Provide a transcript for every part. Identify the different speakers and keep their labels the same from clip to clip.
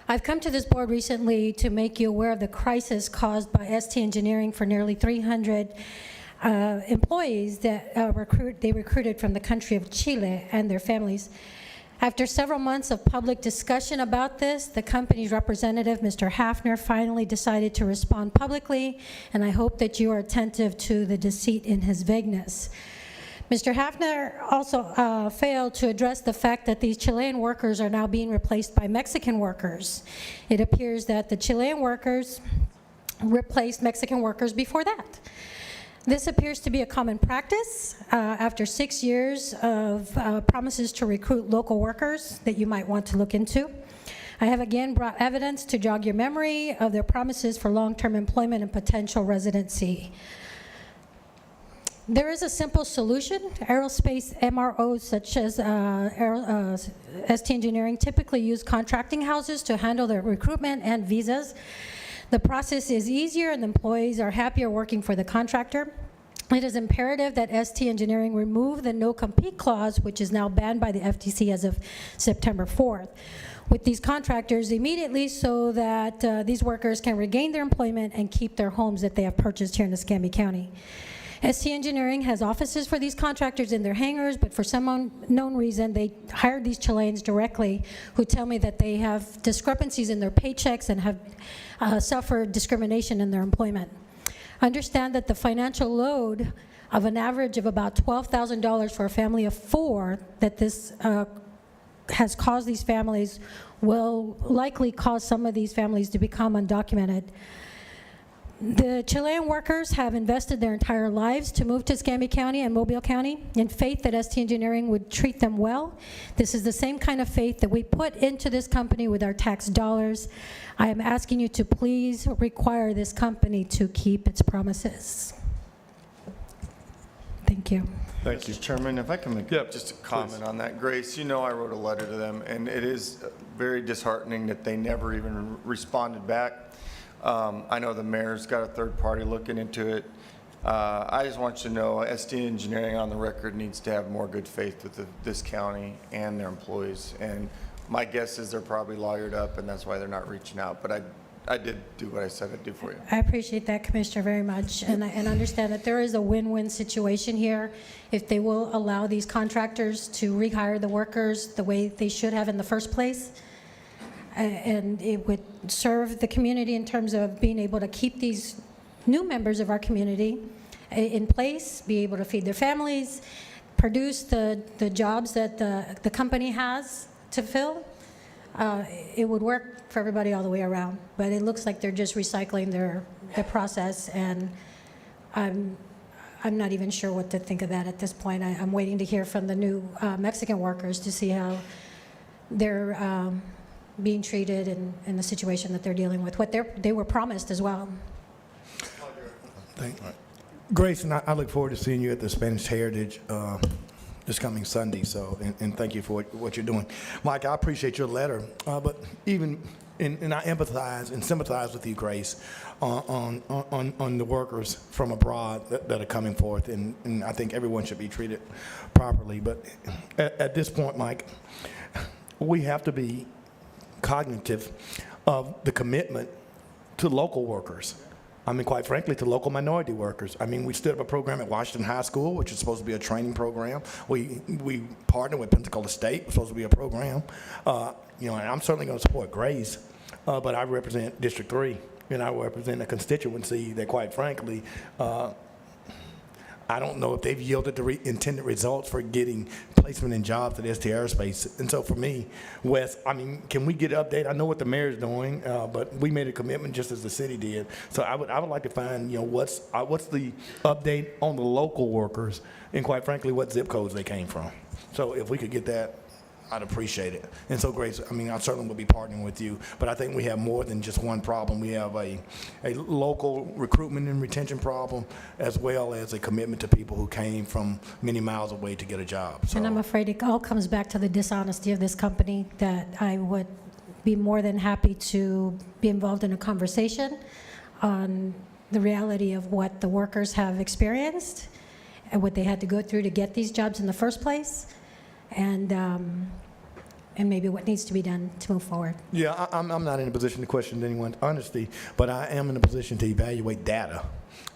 Speaker 1: I've come to this board recently to make you aware of the crisis caused by ST Engineering for nearly 300 employees that they recruited from the country of Chile and their families. After several months of public discussion about this, the company's representative, Mr. Hafner, finally decided to respond publicly, and I hope that you are attentive to the deceit in his vagueness. Mr. Hafner also failed to address the fact that these Chilean workers are now being replaced by Mexican workers. It appears that the Chilean workers replaced Mexican workers before that. This appears to be a common practice after 6 years of promises to recruit local workers that you might want to look into. I have again brought evidence to jog your memory of their promises for long-term employment and potential residency. There is a simple solution. Aerospace MROs such as ST Engineering typically use contracting houses to handle their recruitment and visas. The process is easier and the employees are happier working for the contractor. It is imperative that ST Engineering remove the no-compete clause, which is now banned by the FTC as of September 4th, with these contractors immediately so that these workers can regain their employment and keep their homes that they have purchased here in Escambia County. ST Engineering has offices for these contractors in their hangars, but for some unknown reason, they hired these Chileans directly who tell me that they have discrepancies in their paychecks and have suffered discrimination in their employment. Understand that the financial load of an average of about $12,000 for a family of 4 that this has caused these families will likely cause some of these families to become undocumented. The Chilean workers have invested their entire lives to move to Escambia County and Mobile County in faith that ST Engineering would treat them well. This is the same kind of faith that we put into this company with our tax dollars. I am asking you to please require this company to keep its promises. Thank you.
Speaker 2: Thank you, Chairman. If I can make just a comment on that. Grace, you know I wrote a letter to them, and it is very disheartening that they never even responded back. I know the mayor's got a third party looking into it. I just want you to know ST Engineering on the record needs to have more good faith with this county and their employees. And my guess is they're probably lawyered up and that's why they're not reaching out. But I did do what I said I'd do for you.
Speaker 1: I appreciate that, Commissioner, very much. And understand that there is a win-win situation here if they will allow these contractors to rehire the workers the way they should have in the first place. And it would serve the community in terms of being able to keep these new members of our community in place, be able to feed their families, produce the jobs that the company has to fill. It would work for everybody all the way around, but it looks like they're just recycling their process, and I'm not even sure what to think of that at this point. I'm waiting to hear from the new Mexican workers to see how they're being treated in the situation that they're dealing with, what they were promised as well.
Speaker 3: Thank you. Grace, and I look forward to seeing you at the Spanish Heritage this coming Sunday, so, and thank you for what you're doing. Mike, I appreciate your letter, but even, and I empathize and sympathize with you, Grace, on the workers from abroad that are coming forth, and I think everyone should be treated properly. But at this point, Mike, we have to be cognitive of the commitment to local workers. I mean, quite frankly, to local minority workers. I mean, we stood up a program at Washington High School, which is supposed to be a training program. We partnered with PENSACOLA'S State, supposed to be a program. You know, and I'm certainly going to support Grace, but I represent District 3, and I represent a constituency that, quite frankly, I don't know if they've yielded the intended results for getting placement in jobs at ST Aerospace. And so for me, Wes, I mean, can we get an update? I know what the mayor's doing, but we made a commitment just as the city did. So I would like to find, you know, what's the update on the local workers and, quite frankly, what zip codes they came from. So if we could get that, I'd appreciate it. And so, Grace, I mean, I certainly will be partnering with you, but I think we have more than just one problem. We have a local recruitment and retention problem, as well as a commitment to people who came from many miles away to get a job. So,
Speaker 1: and I'm afraid it all comes back to the dishonesty of this company, that I would be more than happy to be involved in a conversation on the reality of what the workers have experienced and what they had to go through to get these jobs in the first place. And and maybe what needs to be done to move forward.
Speaker 3: Yeah, I'm not in a position to question anyone's honesty, but I am in a position to evaluate data.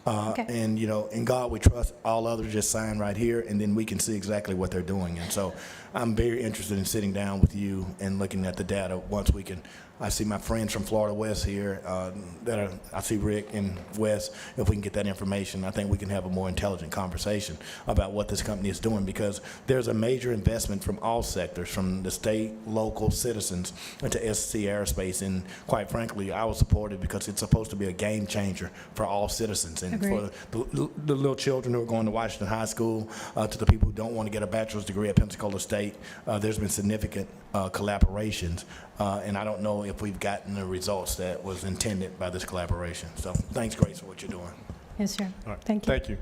Speaker 1: Okay.
Speaker 3: And, in God we trust, all others just sign right here, and then we can see exactly what they're doing. And so I'm very interested in sitting down with you and looking at the data once we can. I see my friends from Florida West here, I see Rick and Wes. If we can get that information, I think we can have a more intelligent conversation about what this company is doing, because there's a major investment from all sectors, from the state, local citizens, into SC Aerospace. And quite frankly, I was supported because it's supposed to be a game changer for all citizens. And
Speaker 1: Agreed.
Speaker 3: for the little children who are going to Washington High School, to the people who don't want to get a bachelor's degree at Pensacola State, there's been significant collaborations. And I don't know if we've gotten the results that was intended by this collaboration. So thanks, Grace, for what you're doing.
Speaker 1: Yes, sir.
Speaker 4: All right.
Speaker 1: Thank you.
Speaker 4: Thank you.